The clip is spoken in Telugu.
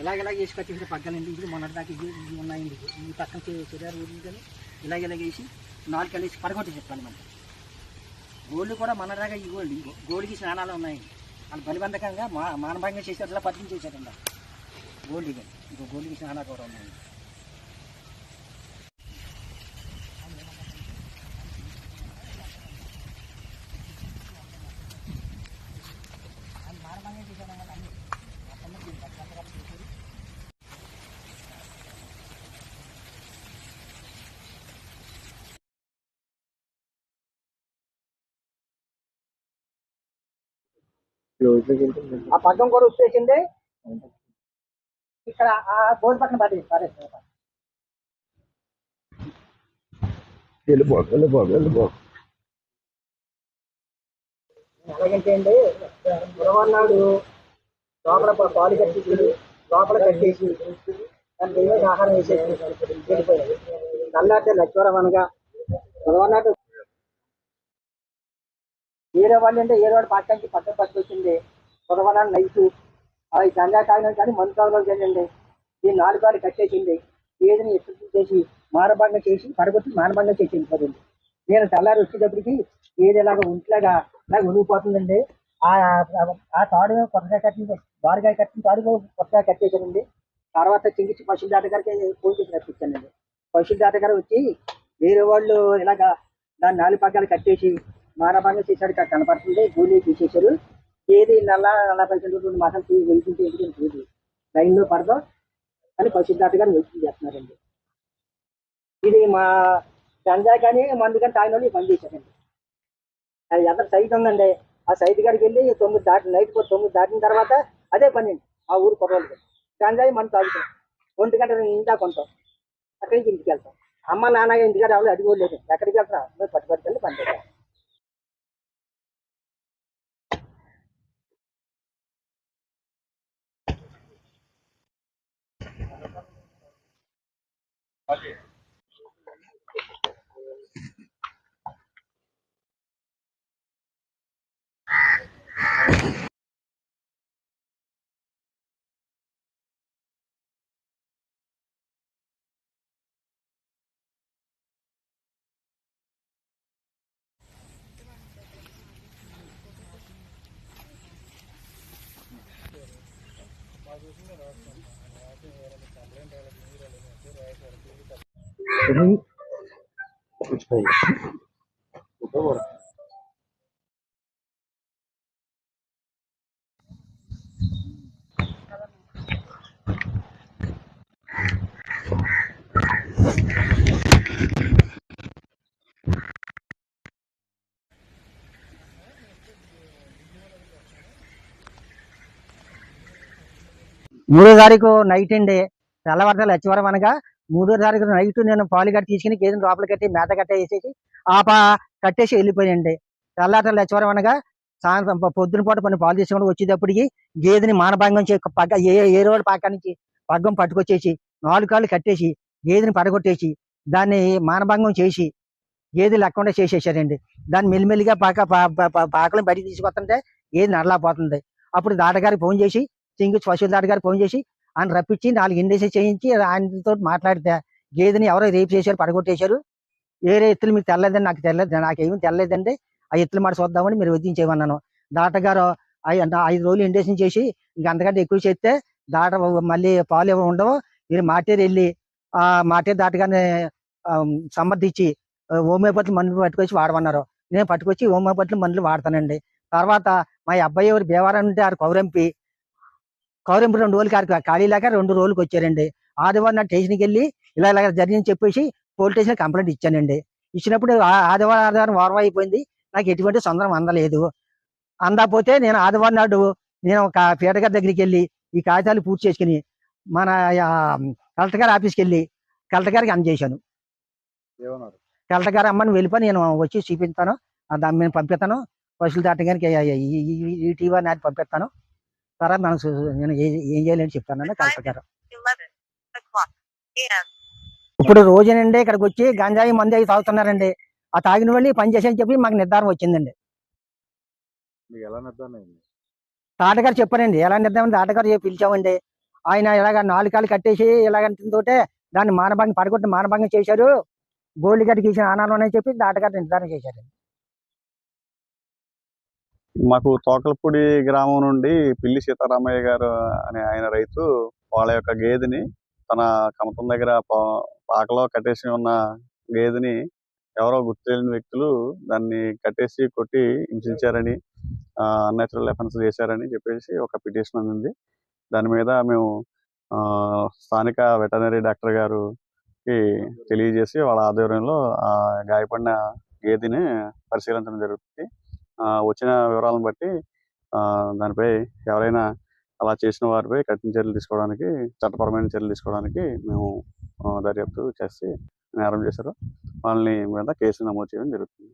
ఇలాగ చేసి కట్టేసిన పగ్గాలండి. ఇది మొన్నటి దాకా ఇవి ఉన్నాయండి. ఈ పక్కన చెరారు ఊరి కానీ ఇలాగ వేసి 4 కలిసి పడగొట్టి చెప్పాలి. మనకి గోళ్ళు కూడా మొన్నటిదాకా ఈ గోళ్ళకి స్నానాలు ఉన్నాయండి. వాళ్ళు బలిబంధకంగా మానభంగం చేశారు, అట్లా పద్యం చేశారండి గోల్డ్. కానీ ఇంకో గోళ్ళకి స్నానాలు కూడా ఉన్నాయండి. ఆ పగ్గం కూడా వచ్చేసింది. ఇక్కడ ఆ బోర్డు పక్కన ఎలాగంటే అండి, గురవన్నాడు లోపల పాలు కట్టేసి లోపల కట్టేసి దాని దైవ ఆహారం వేసేసి వెళ్ళిపోయాడు. నల్లాటే లక్ష్వరం అనగా గురవన్నాడు వేరే వాళ్ళు అంటే ఏదో పక్కకి పక్కన పట్టుకొచ్చింది. గురవన్నాడు నైట్ అవి గంజా కాగినం కానీ మందు కాగలో చేయండి. ఈ 4 కాళ్ళు కట్టేసింది. ఏదిని ఎత్తు చేసి మానభంగం చేసి పడగొట్టి మానభంగం చేసి వెళ్ళిపోతుంది. నేను తెల్లారి వచ్చేటప్పటికి ఏది ఇలాగ ఒంట్లాగా ఇలా ఒలిగిపోతుందండి. ఆ తాడు కొత్తగా కట్టింది, బారుగా కట్టిన తాడు కొత్తగా కట్టేసానండి. తర్వాత చింగిచ్చి పశువుల దాట గారికి ఫోన్ చేసి రప్పించానండి. పశువుల దాట గారు వచ్చి వేరే వాళ్ళు ఇలాగ దాన్ని 4 పగ్గాలు కట్టేసి మానభంగం చేశాడు కనపడుతుంది. గోళీ తీసేశారు. ఏది 40% 2 మాసాలు వెళ్తుంటే ఎందుకంటే లైన్లో పడదాం అని పశువుల దాట గారు వెయిటింగ్ చేస్తున్నారండి. ఇది మా గంజా కానీ మందు కానీ తాగిన వాళ్ళు పని చేశారండి. అది ఎంత సైట్ ఉందండి. ఆ సైట్ కాడికి వెళ్ళి 9 దాటి నైట్ 9 దాటిన తర్వాత అదే పని అండి. ఆ ఊరు కుర్రోళ్ళకి గంజాయి మందు తాగుతాం. 1 గంట ఇంటా కొంటాం. అక్కడి నుంచి ఇంటికి వెళ్తాం. అమ్మ నాన్న ఇంటికాడ ఎవరు అడిగోలేదు. ఎక్కడికి వెళ్తాం పట్టుబడికెళ్ళి పని చేస్తాం. మూడో తారీఖు నైట్ అండి. తెల్లవారుజామున లచ్చివరం అనగా 3వ తారీఖు నైట్ నేను పాలు కట్టి తీసుకుని గేదెని లోపల కట్టి మేత కట్ట వేసేసి కట్టేసి వెళ్ళిపోయాయండి. తెల్లవారు లచ్చివరం అనగా సాయంత్రం పొద్దున పూట కొన్ని పాలు తీసుకుని వచ్చేటప్పటికి గేదెని మానభంగం పగ్గ ఏ రోడ్డు పక్క నుంచి పగ్గం పట్టుకొచ్చేసి 4 కాళ్ళు కట్టేసి గేదెని పడగొట్టేసి దాన్ని మానభంగం చేసి గేదె లేకుండా చేసేసారండి. దాన్ని మెల్లిమెల్లిగా పాకలను బయటికి తీసుకొస్తుంటే గేదె నడలేకపోతుంది. అప్పుడు దాటగారికి ఫోన్ చేసి సింగిల్ పశువుల దాటగారికి ఫోన్ చేసి ఆయన రప్పించి 4 ఇండేసి చేయించి ఆయనతో మాట్లాడితే గేదెని ఎవరో రేపు చేశారు, పడగొట్టేశారు. వేరే ఎత్తులు మీకు తెల్లదండి, నాకు తెల్లదు, నాకేమీ తెల్లదండి. ఆ ఎత్తులు మాట చూద్దామని మీరు వదిలించేయమన్నాను. దాటగారు 5 రోజులు ఇండేషన్ చేసి ఇంకంతకంటే ఎక్కువ చేస్తే దాట మళ్ళీ పాలు ఉండవు, మీరు మాటేరు వెళ్ళి ఆ మాటేరు దాటగానే సమర్థించి హోమియోపతి మందులు పట్టుకొచ్చి వాడమన్నారు. నేను పట్టుకొచ్చి హోమియోపతి మందులు వాడతానండి. తర్వాత మా అబ్బాయి ఎవరు భీమవరం ఉంటే ఆ కౌరింపు 2 రోజులకి ఖాళీ లేక 2 రోజులకి వచ్చారండి. ఆదివారం నా స్టేషన్కి వెళ్ళి ఇలా జరిగింది చెప్పేసి పోలీస్ స్టేషన్ కంప్లైంట్ ఇచ్చానండి. ఇచ్చినప్పుడు ఆదివారం వారం అయిపోయింది, నాకు ఎటువంటి తొందర అందలేదు. అందకపోతే నేను ఆదివారం నాడు నేను ఒక పీటగారి దగ్గరికి వెళ్ళి ఈ కాగితాలు పూర్తి చేసుకుని మన కలెక్టర్ గారి ఆఫీస్కి వెళ్ళి కలెక్టర్ గారికి అందజేశాను. కలెక్టర్ గారు అమ్మని వెళ్ళిపోయి నేను వచ్చి చూపిస్తాను, దాన్ని నేను పంపిస్తాను, పశువుల దాటగానికి ఈ టీవీ నాటి పంపిస్తాను, తర్వాత నేను ఏం చేయాలని చెప్తానని కలెక్టర్ గారు. ఇప్పుడు రోజునండి ఇక్కడికి వచ్చి గంజాయి మందు అవి తాగుతున్నారండి. ఆ తాగిన వాళ్ళు పని చేసేని చెప్పి మాకు నిర్ధారణ వచ్చిందండి. తాటగారు చెప్పారండి. ఎలా నిర్ధారణ తాటగారు పిలిచామండి. ఆయన ఇలాగ 4 కాళ్ళు కట్టేసి ఇలాగంటుంటే దాన్ని మానభంగం పడగొట్టి మానభంగం చేశారు. గోల్డ్ గడ్డ గీసిన ఆనవాళ్ళు ఉన్నాయని చెప్పి ఆటగారు నిర్ధారణ చేశారు. మాకు తోకలపూడి గ్రామం నుండి పిల్లి సీతారామయ్య గారు అనే ఆయన రైతు వాళ్ళ యొక్క గేదెని తన కమతం దగ్గర పాకలో కట్టేసి ఉన్న గేదెని ఎవరో గుర్తు తెలియని వ్యక్తులు దాన్ని కట్టేసి కొట్టి హింసించారని, అన్యాచురల్ ఎఫెన్స్ చేశారని చెప్పేసి ఒక పిటిషన్ అందింది. దాని మీద మేము స్థానిక వెటర్నరీ డాక్టర్ గారికి తెలియజేసి వాళ్ళ ఆధ్వర్యంలో ఆ గాయపడిన గేదెని పరిశీలించడం జరుగుతుంది. వచ్చిన వివరాలను బట్టి దానిపై ఎవరైనా అలా చేసిన వారిపై కఠిన చర్యలు తీసుకోవడానికి, చట్టపరమైన చర్యలు తీసుకోవడానికి మేము దర్యాప్తు చేసి నేరం చేశారు వాళ్ళని మీద కేసు నమోదు చేయడం జరుగుతుంది.